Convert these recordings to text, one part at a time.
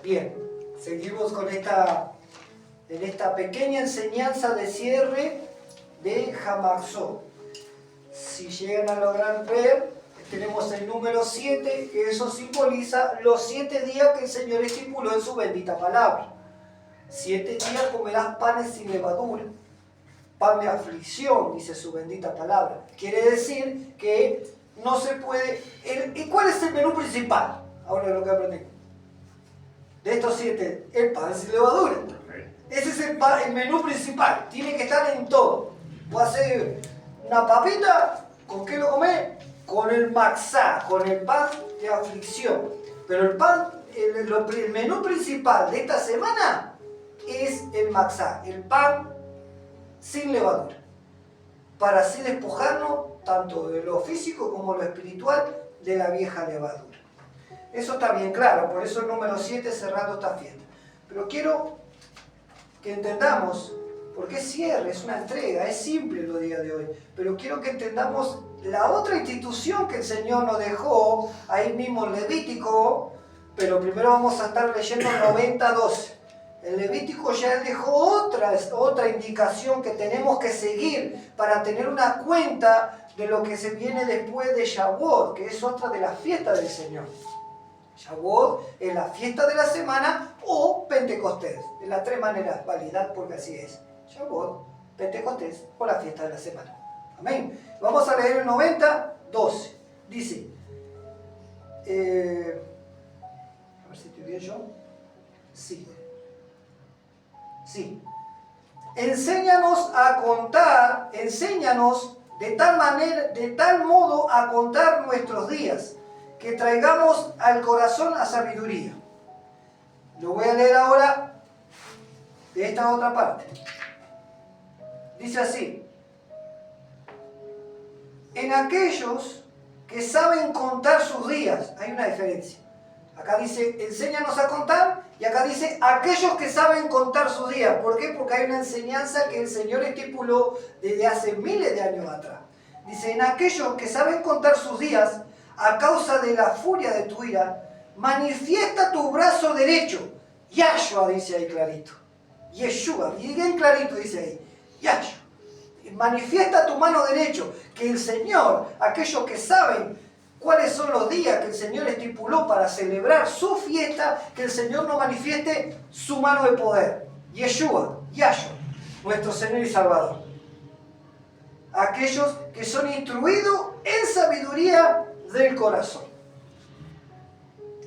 Bien, seguimos con en esta pequeña enseñanza de cierre de Hamatzot. Si llegan a lograr ver, tenemos el número 7, que eso simboliza los 7 días que el Señor estipuló en su bendita palabra. 7 días comerás panes sin levadura, pan de aflicción, dice su bendita palabra. Quiere decir que no se puede... ¿Y cuál es el menú principal? Ahora lo que aprendemos. De estos 7, el pan sin levadura. Ese es el menú principal, tiene que estar en todo. Voy a hacer una papita, ¿con qué lo comés? Con el matzá, con el pan de aflicción. Pero el menú principal de esta semana es el matzá, el pan sin levadura. Para así despojarnos tanto de lo físico como lo espiritual de la vieja levadura. Eso está bien claro, por eso el número 7 cerrando esta fiesta. Pero quiero que entendamos, porque es cierre, es una entrega, es simple los días de hoy, pero quiero que entendamos la otra institución que el Señor nos dejó, ahí mismo en Levítico, pero primero vamos a estar leyendo 90:12. El Levítico ya dejó otra indicación que tenemos que seguir para tener una cuenta de lo que se viene después de Shavuot, que es otra de las fiestas del Señor. Shavuot es la fiesta de la semana o Pentecostés, de las 3 maneras válidas, porque así es. Shavuot, Pentecostés o la fiesta de la semana. Amén. Vamos a leer el 90:12. Dice, a ver si estoy bien yo. Sí. Enséñanos a contar, enséñanos de tal modo a contar nuestros días, que traigamos al corazón a sabiduría. Lo voy a leer ahora de esta otra parte. Dice así: en aquellos que saben contar sus días, hay una diferencia. Acá dice, enséñanos a contar, y acá dice, aquellos que saben contar sus días. ¿Por qué? Porque hay una enseñanza que el Señor estipuló desde hace miles de años atrás. Dice, en aquellos que saben contar sus días, a causa de la furia de tu ira, manifiesta tu brazo derecho. Yahshua dice ahí clarito. Yeshua, y bien clarito dice ahí. Yahshua. Manifiesta tu mano derecho, que el Señor, aquellos que saben cuáles son los días que el Señor estipuló para celebrar su fiesta, que el Señor nos manifieste su mano de poder. Yeshua, Yahshua, nuestro Señor y Salvador. Aquellos que son instruidos en sabiduría del corazón.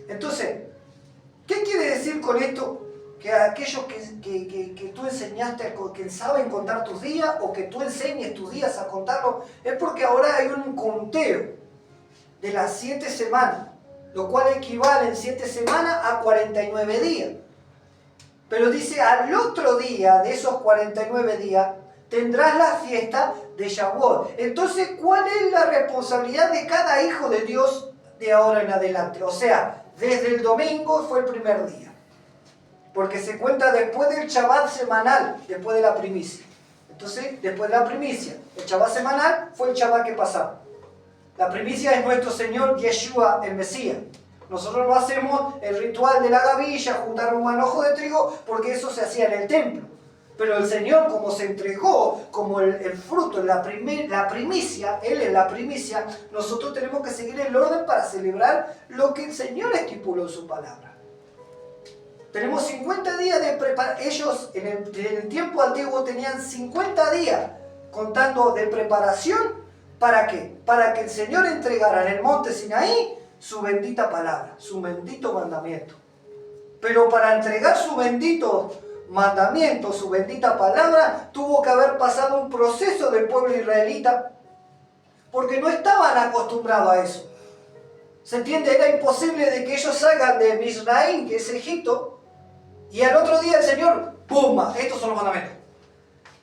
Entonces, ¿qué quiere decir con esto? Que aquellos que tú enseñaste, que saben contar tus días, o que tú enseñes tus días a contarlos, es porque ahora hay un conteo de las 7 semanas, lo cual equivale en 7 semanas a 49 días. Pero dice, al otro día de esos 49 días, tendrás la fiesta de Shavuot. Entonces, ¿cuál es la responsabilidad de cada hijo de Dios de ahora en adelante? O sea, desde el domingo fue el primer día. Porque se cuenta después del Shabbat semanal, después de la primicia. Entonces, después de la primicia, el Shabbat semanal fue el Shabbat que pasaba. La primicia es nuestro Señor Yeshua, el Mesías. Nosotros no hacemos el ritual de la gavilla, juntar un manojo de trigo, porque eso se hacía en el templo. Pero el Señor, como se entregó como el fruto, la primicia, Él es la primicia, nosotros tenemos que seguir el orden para celebrar lo que el Señor estipuló en su palabra. Tenemos 50 días de preparación. Ellos en el tiempo antiguo tenían 50 días contando de preparación. ¿Para qué? Para que el Señor entregara en el monte Sinaí su bendita palabra, su bendito mandamiento. Pero para entregar su bendito mandamiento, su bendita palabra, tuvo que haber pasado un proceso del pueblo israelita, porque no estaban acostumbrados a eso. ¿Se entiende? Era imposible de que ellos salgan de Misraim, que es Egipto, y al otro día el Señor, ¡pum!, estos son los mandamientos.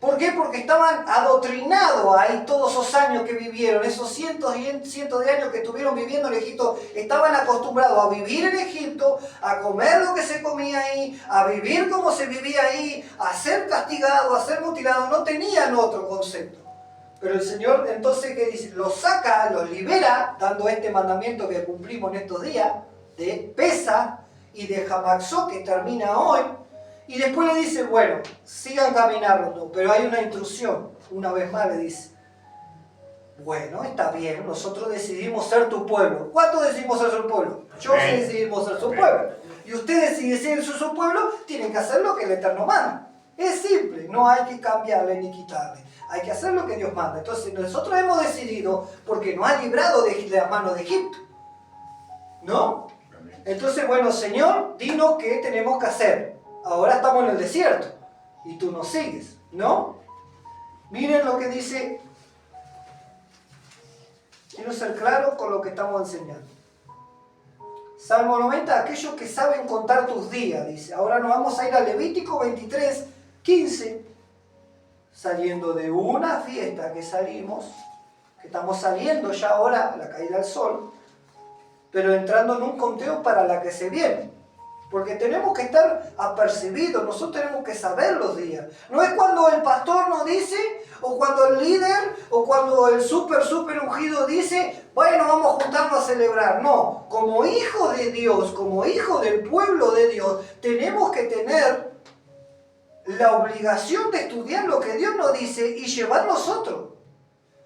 ¿Por qué? Porque estaban adoctrinados ahí todos esos años que vivieron, esos cientos y cientos de años que estuvieron viviendo en Egipto. Estaban acostumbrados a vivir en Egipto, a comer lo que se comía ahí, a vivir como se vivía ahí, a ser castigados, a ser mutilados. No tenían otro concepto. Pero el Señor entonces, ¿qué dice? Los saca, los libera, dando este mandamiento que cumplimos en estos días, de Pesaj, y de Hamaxó, que termina hoy, y después le dice, bueno, sigan caminando, pero hay una intrusión. Una vez más le dice, bueno, está bien, nosotros decidimos ser tu pueblo. ¿Cuántos decidimos ser su pueblo? Yo sí decidimos ser su pueblo. Y ustedes, si deciden ser su pueblo, tienen que hacer lo que el Eterno manda. Es simple, no hay que cambiarle ni quitarle. Hay que hacer lo que Dios manda. Entonces nosotros hemos decidido, porque nos ha librado de la mano de Egipto, ¿no? Entonces, bueno, Señor, dinos qué tenemos que hacer. Ahora estamos en el desierto y tú nos sigues, ¿no? Miren lo que dice. Quiero ser claro con lo que estamos enseñando. Salmo 90, aquellos que saben contar tus días, dice. Ahora nos vamos a ir a Levítico 23, 15. Saliendo de una fiesta que salimos, que estamos saliendo ya ahora a la caída del sol, pero entrando en un conteo para la que se viene. Porque tenemos que estar apercibidos, nosotros tenemos que saber los días. No es cuando el pastor nos dice, o cuando el líder, o cuando el súper ungido dice, bueno, vamos a juntarnos a celebrar. No, como hijos de Dios, como hijos del pueblo de Dios, tenemos que tener la obligación de estudiar lo que Dios nos dice y llevar nosotros.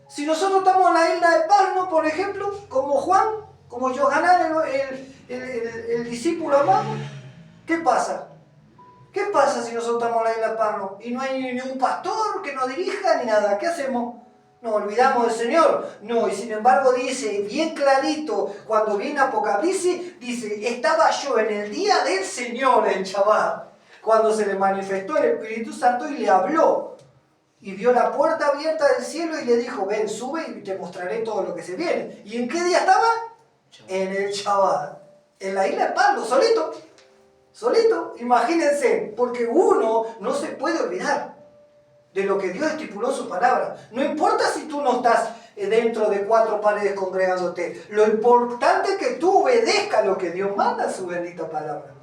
Si nosotros estamos en la isla de Pasmo, por ejemplo, como Juan, como Yohanan, el discípulo amado, ¿qué pasa? ¿Qué pasa si nosotros estamos en la isla de Pasmo y no hay ni un pastor que nos dirija ni nada? ¿Qué hacemos? ¿Nos olvidamos del Señor? No, y sin embargo dice bien clarito, cuando viene Apocalipsis, dice, estaba yo en el día del Señor en Shabbat, cuando se le manifestó el Espíritu Santo y le habló. Y vio la puerta abierta del cielo y le dijo, ven, sube y te mostraré todo lo que se viene. ¿Y en qué día estaba? En el Shabbat, en la isla de Pasmo, solito, imagínense, porque uno no se puede olvidar de lo que Dios estipuló en su palabra. No importa si tú no estás dentro de 4 paredes congregándote, lo importante es que tú obedezcas lo que Dios manda en su bendita palabra.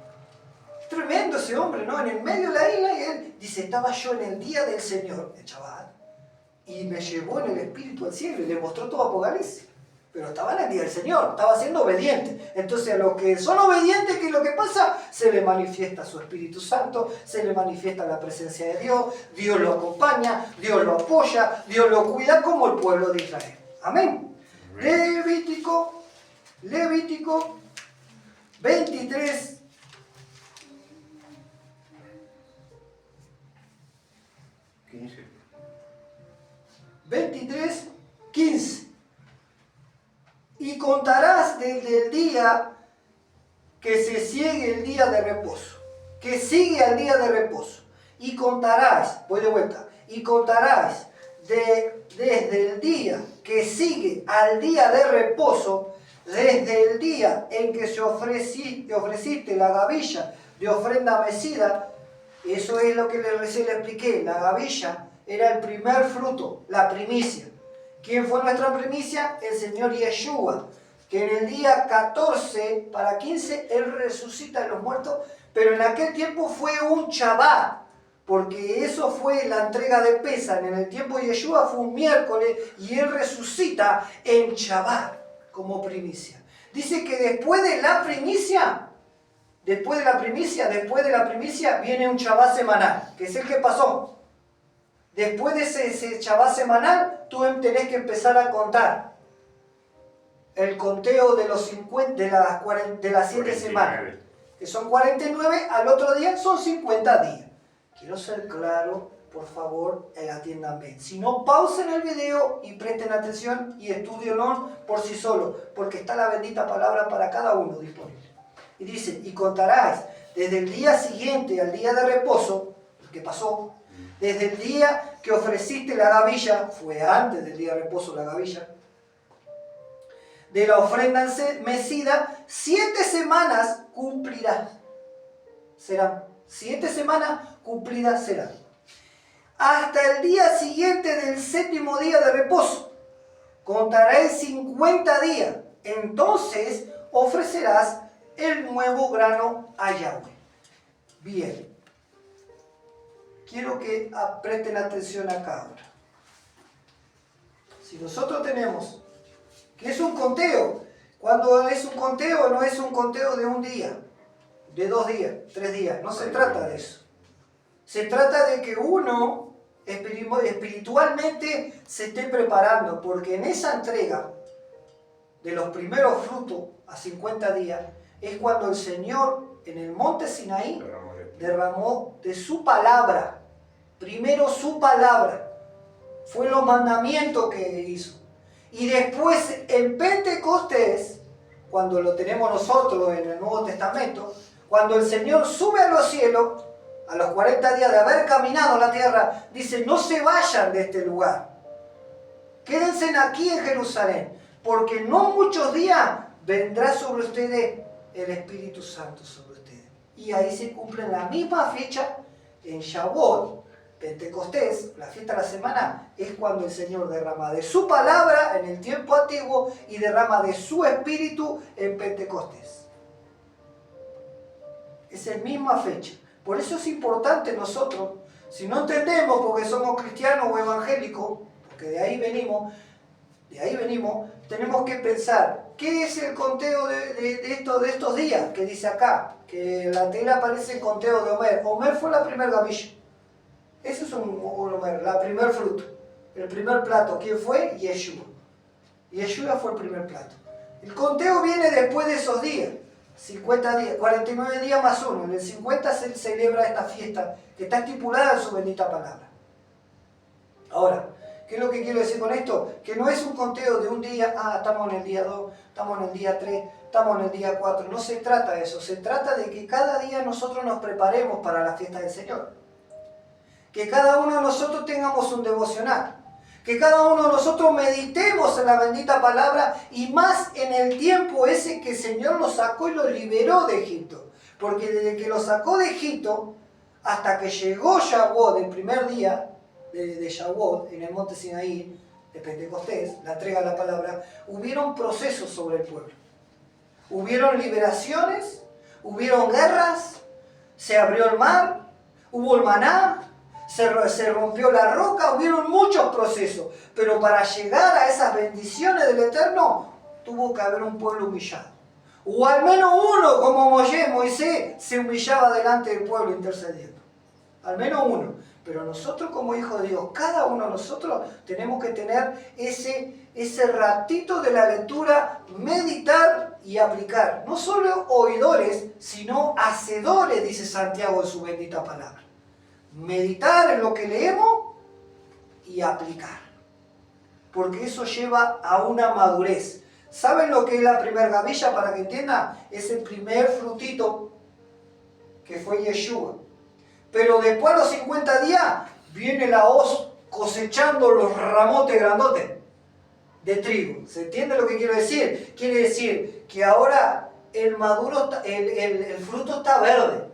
Tremendo ese hombre, ¿no? En el medio de la isla, y él dice, estaba yo en el día del Señor, el Shabbat, y me llevó en el Espíritu al cielo y le mostró todo Apocalipsis. Pero estaba en el día del Señor, estaba siendo obediente. Entonces a los que son obedientes, ¿qué es lo que pasa? Se le manifiesta su Espíritu Santo, se le manifiesta la presencia de Dios, Dios lo acompaña, Dios lo apoya, Dios lo cuida como el pueblo de Israel. Amén. Levítico 23. 23, 15. Y contarás desde el día que se sigue el día de reposo, que sigue al día de reposo. Y contarás, voy de vuelta, y contarás desde el día que sigue al día de reposo, desde el día en que te ofreciste la gavilla de ofrenda mecida. Eso es lo que recién le expliqué. La gavilla era el primer fruto, la primicia. ¿Quién fue nuestra primicia? El Señor Yeshua, que en el día 14 para 15 Él resucita de los muertos, pero en aquel tiempo fue un Shabbat, porque eso fue la entrega de Pesaj. En el tiempo de Yeshua fue un miércoles y Él resucita en Shabbat como primicia. Dice que después de la primicia viene un Shabbat semanal, que es el que pasó. Después de ese Shabbat semanal, tú tenés que empezar a contar el conteo de los 50, de las 7 semanas, que son 49, al otro día son 50 días. Quiero ser claro, por favor, atiendan bien. Si no, pausen el video y presten atención y estudienlo por sí solos, porque está la bendita palabra para cada uno disponible. Y dice, y contarás desde el día siguiente al día de reposo, el que pasó, desde el día que ofreciste la gavilla, fue antes del día de reposo la gavilla, de la ofrenda mecida, 7 semanas cumplirás. Serán 7 semanas cumplidas serán. Hasta el día siguiente del 7º día de reposo, contarás 50 días. Entonces ofrecerás el nuevo grano a Yahweh. Bien. Quiero que presten atención acá ahora. Si nosotros tenemos que es un conteo, cuando es un conteo no es un conteo de un día, de 2 días, 3 días. No se trata de eso. Se trata de que uno espiritualmente se esté preparando, porque en esa entrega de los primeros frutos a 50 días es cuando el Señor en el monte Sinaí derramó de su palabra. Primero su palabra. Fue los mandamientos que hizo. Y después en Pentecostés, cuando lo tenemos nosotros en el Nuevo Testamento, cuando el Señor sube a los cielos, a los 40 días de haber caminado la tierra, dice, no se vayan de este lugar. Quédense aquí en Jerusalén, porque no muchos días vendrá sobre ustedes el Espíritu Santo sobre ustedes. Y ahí se cumple la misma fecha en Shavuot, Pentecostés, la fiesta de la semana, es cuando el Señor derrama de su palabra en el tiempo antiguo y derrama de su Espíritu en Pentecostés. Es la misma fecha. Por eso es importante nosotros, si no entendemos porque somos cristianos o evangélicos, porque de ahí venimos, tenemos que pensar, ¿qué es el conteo de estos días que dice acá? Que la tela aparece en conteo de Omer. Omer fue la primer gavilla. Ese es un Omer, la primer fruto. El primer plato, ¿quién fue? Yeshua. Yeshua fue el primer plato. El conteo viene después de esos días. 50 días, 49 días más uno. En el 50 se celebra esta fiesta que está estipulada en su bendita palabra. Ahora, ¿qué es lo que quiero decir con esto? Que no es un conteo de un día, estamos en el día 2, estamos en el día 3, estamos en el día 4. No se trata de eso. Se trata de que cada día nosotros nos preparemos para la fiesta del Señor. Que cada uno de nosotros tengamos un devocional. Que cada uno de nosotros meditemos en la bendita palabra y más en el tiempo ese que el Señor los sacó y los liberó de Egipto. Porque desde que los sacó de Egipto hasta que llegó Shavuot, el primer día de Shavuot en el monte Sinaí, de Pentecostés, la entrega de la palabra, hubieron procesos sobre el pueblo. Hubieron liberaciones, hubieron guerras, se abrió el mar, hubo el maná, se rompió la roca, hubieron muchos procesos, pero para llegar a esas bendiciones del Eterno, tuvo que haber un pueblo humillado. O al menos uno, como Moisés, se humillaba delante del pueblo intercediendo. Al menos uno. Pero nosotros como hijos de Dios, cada uno de nosotros tenemos que tener ese ratito de la lectura, meditar y aplicar. No solo oidores, sino hacedores, dice Santiago en su bendita palabra. Meditar en lo que leemos y aplicar. Porque eso lleva a una madurez. ¿Saben lo que es la primer gavilla? Para que entiendan, es el primer frutito que fue Yeshua. Pero después a los 50 días viene la hoz cosechando los ramotes grandotes de trigo. ¿Se entiende lo que quiero decir? Quiere decir que ahora el fruto está verde.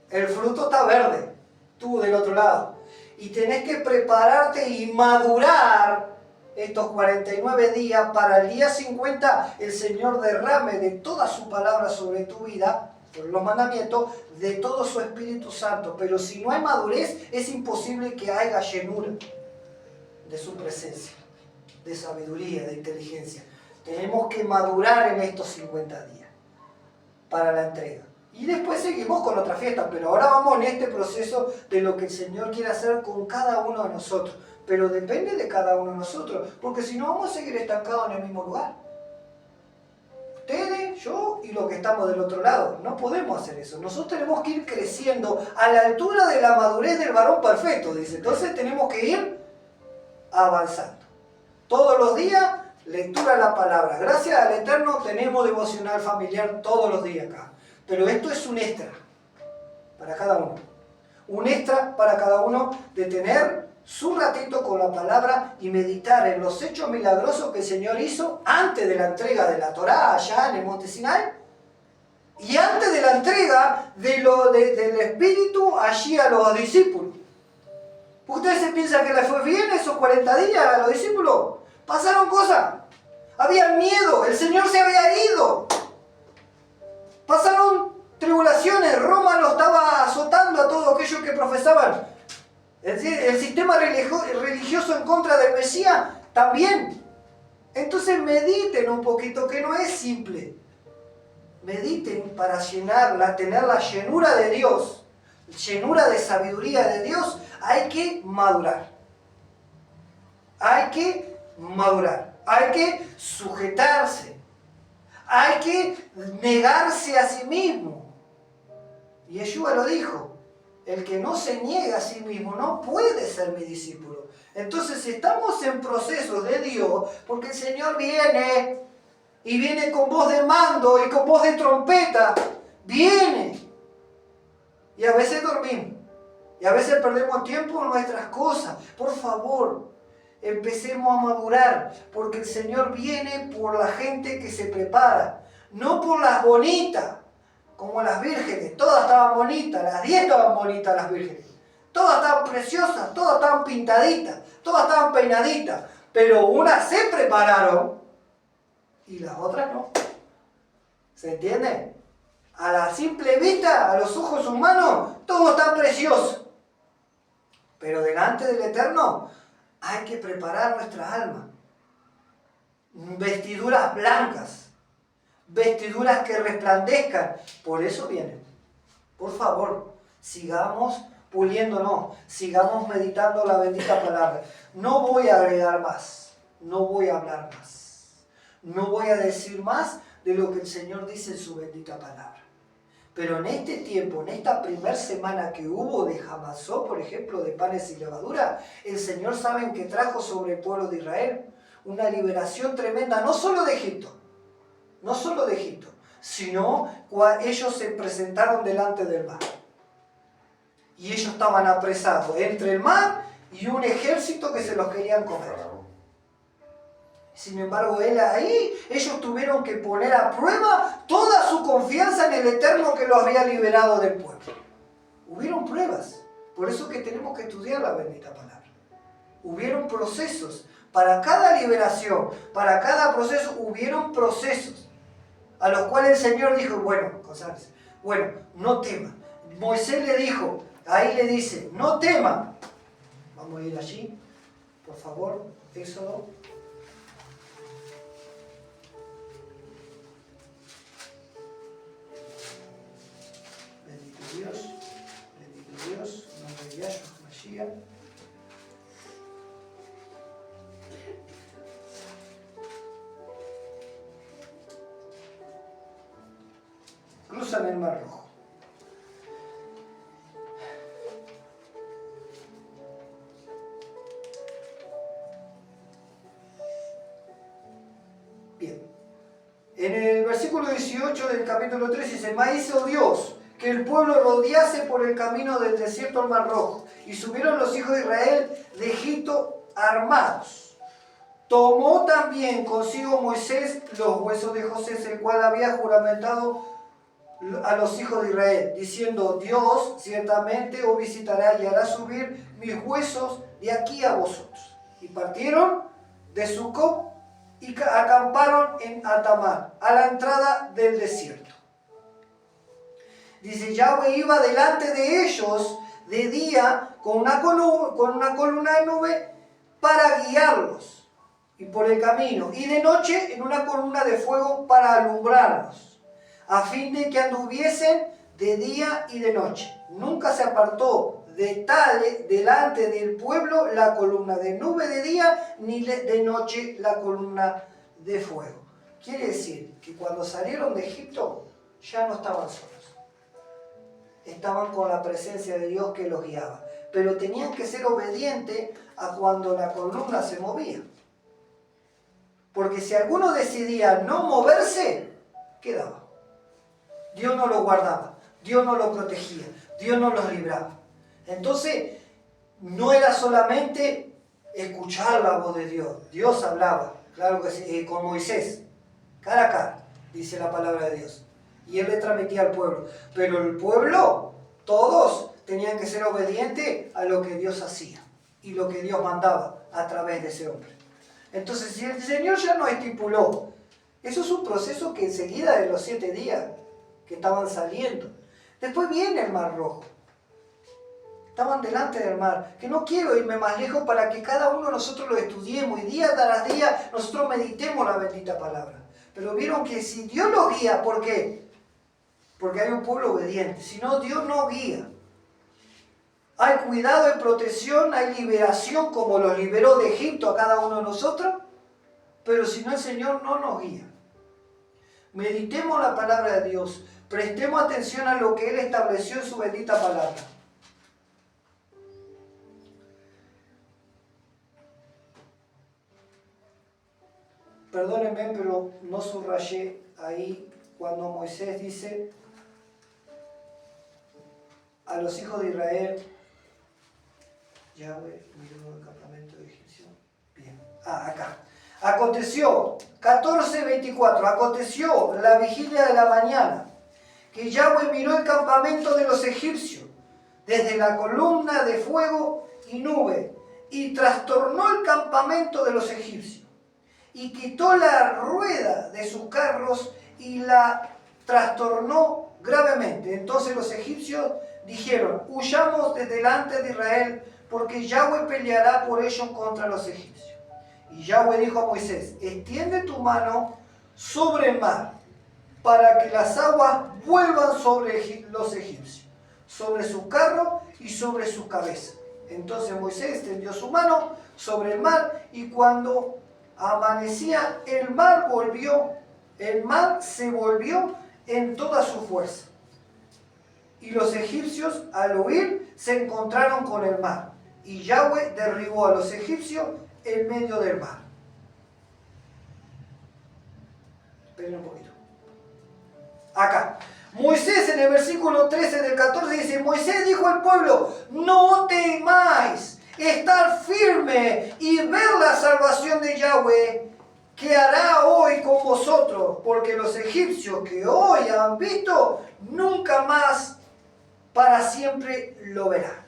El fruto está verde, tú del otro lado. Y tenés que prepararte y madurar estos 49 días para el día 50 el Señor derrame de toda su palabra sobre tu vida, por los mandamientos, de todo su Espíritu Santo. Pero si no hay madurez, es imposible que haya llenura de su presencia, de sabiduría, de inteligencia. Tenemos que madurar en estos 50 días para la entrega. Y después seguimos con otra fiesta, pero ahora vamos en este proceso de lo que el Señor quiere hacer con cada uno de nosotros. Pero depende de cada uno de nosotros, porque si no vamos a seguir estancados en el mismo lugar. Ustedes, yo y los que estamos del otro lado. No podemos hacer eso. Nosotros tenemos que ir creciendo a la altura de la madurez del varón perfecto, dice. Entonces tenemos que ir avanzando. Todos los días, lectura de la palabra. Gracias al Eterno tenemos devocional familiar todos los días acá. Pero esto es un extra para cada uno. Un extra para cada uno de tener su ratito con la palabra y meditar en los hechos milagrosos que el Señor hizo antes de la entrega de la Torá allá en el monte Sinai y antes de la entrega del Espíritu allí a los discípulos. ¿Ustedes se piensan que les fue bien esos 40 días a los discípulos? Pasaron cosas. Había miedo, el Señor se había ido. Pasaron tribulaciones, Roma lo estaba azotando a todos aquellos que profesaban. El sistema religioso en contra del Mesías también. Entonces mediten un poquito, que no es simple. mediten para tener la llenura de Dios, llenura de sabiduría de Dios, hay que madurar. Hay que madurar. Hay que sujetarse. Hay que negarse a sí mismo. Y Yeshua lo dijo. El que no se niega a sí mismo no puede ser mi discípulo. Entonces, si estamos en proceso de Dios, porque el Señor viene, y viene con voz de mando y con voz de trompeta, viene. Y a veces dormimos. Y a veces perdemos tiempo en nuestras cosas. Por favor, empecemos a madurar, porque el Señor viene por la gente que se prepara, no por las bonitas, como las vírgenes. Todas estaban bonitas, las 10 estaban bonitas las vírgenes. Todas estaban preciosas, todas estaban pintaditas, todas estaban peinaditas, pero unas se prepararon y las otras no. ¿Se entiende? A la simple vista, a los ojos humanos, todo está precioso. Pero delante del Eterno hay que preparar nuestra alma. Vestiduras blancas, vestiduras que resplandezcan. Por eso vienen. Por favor, sigamos puliéndonos, sigamos meditando la bendita palabra. No voy a agregar más, no voy a hablar más, no voy a decir más de lo que el Señor dice en su bendita palabra. Pero en este tiempo, en esta primera semana que hubo de Hamasó, por ejemplo, de panes y levadura, el Señor, ¿saben que trajo sobre el pueblo de Israel? Una liberación tremenda, no solo de Egipto, sino cuando ellos se presentaron delante del mar. Y ellos estaban apresados entre el mar y un ejército que se los querían comer. Sin embargo, ellos tuvieron que poner a prueba toda su confianza en el Eterno que los había liberado del pueblo. Hubieron pruebas, por eso que tenemos que estudiar la bendita palabra. Hubieron procesos, para cada liberación, para cada proceso, hubieron procesos, a los cuales el Señor dijo, bueno, no teman. Moisés le dijo, ahí le dice, no teman. Vamos a ir allí, por favor, Éxodo. Bendito Dios, en nombre de Yahshua Mashiach. Cruzan el Mar Rojo. Bien. En el versículo 18 del capítulo 3 dice, mas hizo Dios que el pueblo rodease por el camino del desierto al Mar Rojo, y subieron los hijos de Israel de Egipto armados. Tomó también consigo Moisés los huesos de José, el cual había juramentado a los hijos de Israel, diciendo, Dios ciertamente os visitará y hará subir mis huesos de aquí a vosotros. Y partieron de Sucot y acamparon en Atamar, a la entrada del desierto. Dice, Yahweh iba delante de ellos de día con una columna de nube para guiarlos y por el camino, y de noche en una columna de fuego para alumbrarlos, a fin de que anduviesen de día y de noche. Nunca se apartó delante del pueblo la columna de nube de día, ni de noche la columna de fuego. Quiere decir que cuando salieron de Egipto ya no estaban solos. Estaban con la presencia de Dios que los guiaba. Pero tenían que ser obedientes a cuando la columna se movía. Porque si alguno decidía no moverse, quedaba. Dios no lo guardaba, Dios no lo protegía, Dios no los libraba. Entonces, no era solamente escuchar la voz de Dios. Dios hablaba, claro que sí, con Moisés, cara a cara, dice la palabra de Dios. Y él le transmitía al pueblo. Pero el pueblo, todos tenían que ser obedientes a lo que Dios hacía y lo que Dios mandaba a través de ese hombre. Entonces, si el Señor ya no estipuló, eso es un proceso que enseguida de los 7 días que estaban saliendo, después viene el Mar Rojo. Estaban delante del mar, que no quiero irme más lejos para que cada uno de nosotros lo estudiemos y día tras día nosotros meditemos la bendita palabra. Pero vieron que si Dios los guía, ¿por qué? porque hay un pueblo obediente. Si no, Dios no guía. Hay cuidado, hay protección, hay liberación, como los liberó de Egipto a cada uno de nosotros, pero si no, el Señor no nos guía. Meditemos la palabra de Dios, prestemos atención a lo que Él estableció en su bendita palabra. Perdónenme, pero no subrayé ahí cuando Moisés dice a los hijos de Israel, Yahweh miró el campamento egipcio. Bien, acá. Aconteció, 14:24, aconteció la vigilia de la mañana, que Yahweh miró el campamento de los egipcios, desde la columna de fuego y nube, y trastornó el campamento de los egipcios, y quitó la rueda de sus carros y la trastornó gravemente. Entonces los egipcios dijeron, huyamos de delante de Israel, porque Yahweh peleará por ellos contra los egipcios. Y Yahweh dijo a Moisés, extiende tu mano sobre el mar, para que las aguas vuelvan sobre los egipcios, sobre su carro y sobre sus cabezas. Entonces Moisés extendió su mano sobre el mar, y cuando amanecía, el mar se volvió en toda su fuerza. Y los egipcios, al huir, se encontraron con el mar, y Yahweh derribó a los egipcios en medio del mar. Esperen un poquito. Acá. Moisés en el versículo 13 del 14 dice, Moisés dijo al pueblo, no temáis, estar firme y ver la salvación de Yahweh que hará hoy con vosotros, porque los egipcios que hoy han visto, nunca más para siempre lo verán.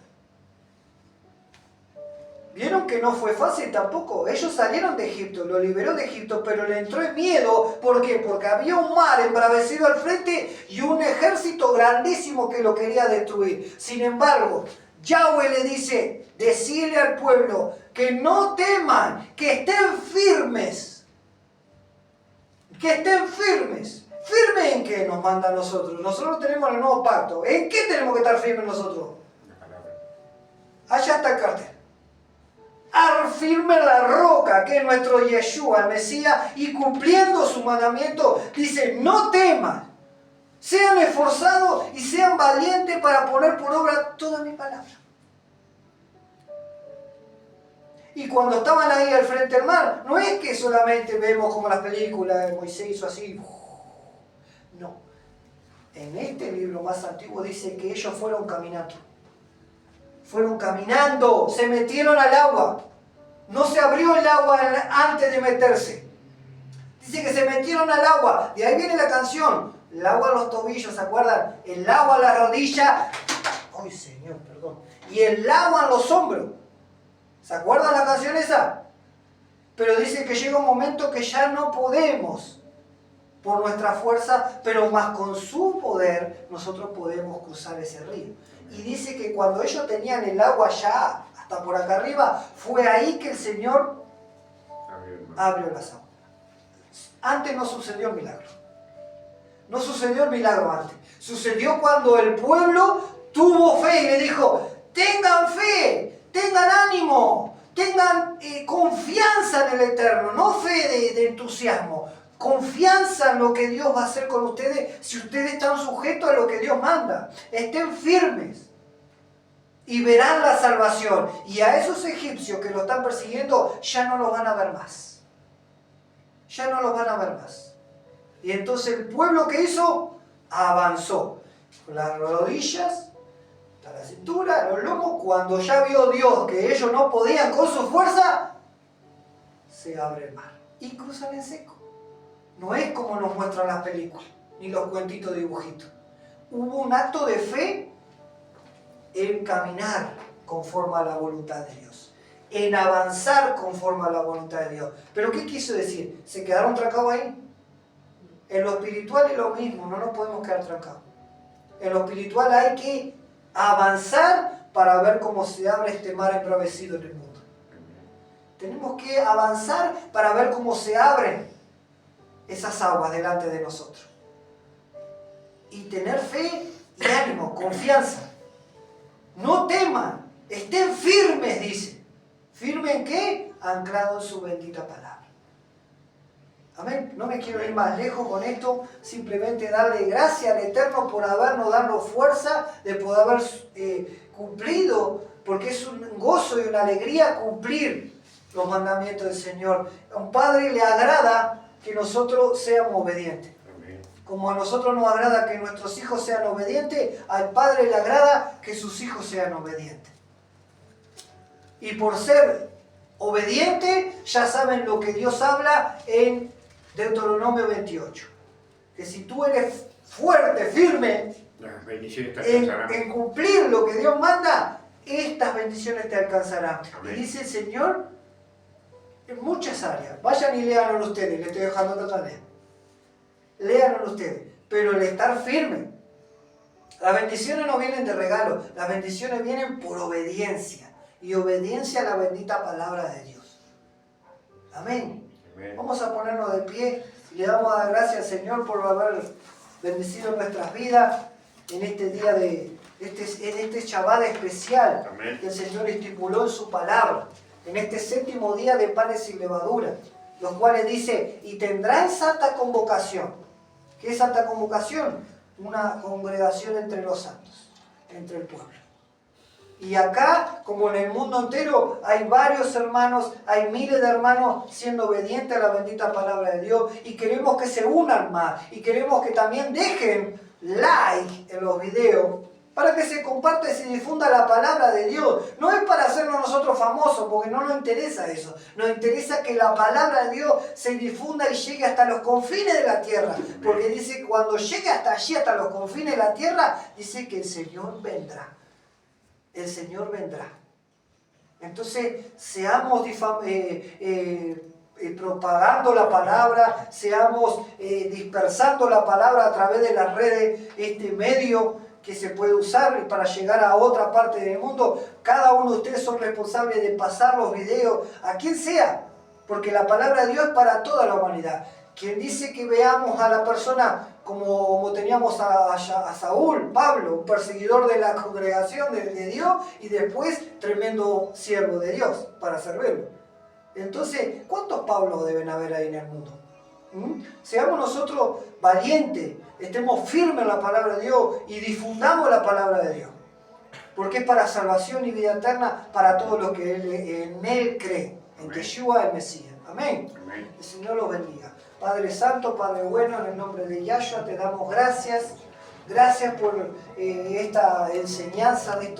Vieron que no fue fácil tampoco. Ellos salieron de Egipto, lo liberó de Egipto, pero le entró el miedo. ¿Por qué? Porque había un mar embravecido al frente y un ejército grandísimo que lo quería destruir. Sin embargo, Yahweh le dice, decirle al pueblo que no teman, que estén firmes. Que estén firmes. ¿Firmes en qué nos manda a nosotros? Nosotros tenemos el nuevo pacto. ¿En qué tenemos que estar firmes nosotros? Allá está el cartel. Firme la roca, que es nuestro Yeshua, el Mesías, y cumpliendo su mandamiento, dice, no teman, sean esforzados y sean valientes para poner por obra toda mi palabra. Y cuando estaban ahí al frente del mar, no es que solamente vemos como las películas de Moisés hizo así, no. En este libro más antiguo dice que ellos fueron caminando. Fueron caminando, se metieron al agua. No se abrió el agua antes de meterse. Dice que se metieron al agua. De ahí viene la canción. El agua a los tobillos, ¿se acuerdan? El agua a la rodilla. ¡Ay, Señor, perdón! Y el agua a los hombros. ¿Se acuerdan la canción esa? Pero dice que llega un momento que ya no podemos por nuestra fuerza, pero más con su poder nosotros podemos cruzar ese río. Y dice que cuando ellos tenían el agua ya hasta por acá arriba, fue ahí que el Señor abrió las aguas. Antes no sucedió el milagro. No sucedió el milagro antes. Sucedió cuando el pueblo tuvo fe y le dijo, tengan fe, tengan ánimo, tengan confianza en el Eterno, no fe de entusiasmo. Confianza en lo que Dios va a hacer con ustedes si ustedes están sujetos a lo que Dios manda. Estén firmes y verán la salvación. Y a esos egipcios que lo están persiguiendo ya no los van a ver más. Ya no los van a ver más. Y entonces el pueblo que hizo avanzó. Con las rodillas, hasta la cintura, los lomos. Cuando ya vio Dios que ellos no podían con su fuerza, se abre el mar y cruzan en seco. No es como nos muestran las películas, ni los cuentitos dibujitos. Hubo un acto de fe en caminar conforme a la voluntad de Dios, en avanzar conforme a la voluntad de Dios. ¿Pero qué quiso decir? ¿Se quedaron trancados ahí? En lo espiritual es lo mismo, no nos podemos quedar trancados. En lo espiritual hay que avanzar para ver cómo se abre este mar embravecido en el mundo. Tenemos que avanzar para ver cómo se abren esas aguas delante de nosotros. y tener fe y ánimo, confianza. No teman, estén firmes, dice. ¿Firme en qué? Anclado en su bendita palabra. Amén. No me quiero ir más lejos con esto, simplemente darle gracias al Eterno por habernos dado fuerza de poder haber cumplido, porque es un gozo y una alegría cumplir los mandamientos del Señor. A un Padre le agrada que nosotros seamos obedientes. Amén. Como a nosotros nos agrada que nuestros hijos sean obedientes, al Padre le agrada que sus hijos sean obedientes. Y por ser obedientes, ya saben lo que Dios habla en Deuteronomio 28, que si tú eres fuerte, firme en cumplir lo que Dios manda, estas bendiciones te alcanzarán. Amén. Y dice el Señor en muchas áreas. Vayan y léanlo ustedes, le estoy dejando otra tarea. Léanlo ustedes, pero el estar firme. Las bendiciones no vienen de regalo, las bendiciones vienen por obediencia, y obediencia a la bendita palabra de Dios. Amén. Vamos a ponernos de pie y le damos a dar gracias al Señor por haber bendecido nuestras vidas en este día en este Shabbat especial. Amén. Que el Señor estipuló en su palabra, en este séptimo día de panes sin levadura, los cuales dice, y tendrán santa convocación. ¿Qué es santa convocación? Una congregación entre los santos, entre el pueblo. Y acá, como en el mundo entero, hay varios hermanos, hay miles de hermanos siendo obedientes a la bendita palabra de Dios. Y queremos que se unan más. Y queremos que también dejen like en los videos para que se comparta y se difunda la palabra de Dios. No es para hacernos nosotros famosos, porque no nos interesa eso. Nos interesa que la palabra de Dios se difunda y llegue hasta los confines de la tierra. Porque dice que cuando llegue hasta allí, hasta los confines de la tierra, dice que el Señor vendrá. El Señor vendrá. Entonces, seamos propagando la palabra, seamos dispersando la palabra a través de las redes, este medio que se puede usar para llegar a otra parte del mundo. Cada uno de ustedes son responsables de pasar los videos a quien sea, porque la palabra de Dios es para toda la humanidad. Quien dice que veamos a la persona como teníamos a Saúl, Pablo, un perseguidor de la congregación de Dios y después tremendo siervo de Dios para servirlo. Entonces, ¿cuántos Pablos deben haber ahí en el mundo? Seamos nosotros valientes, estemos firmes en la palabra de Dios y difundamos la palabra de Dios. Porque es para salvación y vida eterna para todos los que en Él creen, en Yeshua el Mesías. Amén. Amén. El Señor los bendiga. Padre Santo, Padre bueno, en el nombre de Yahshua te damos gracias. Gracias por esta enseñanza de estos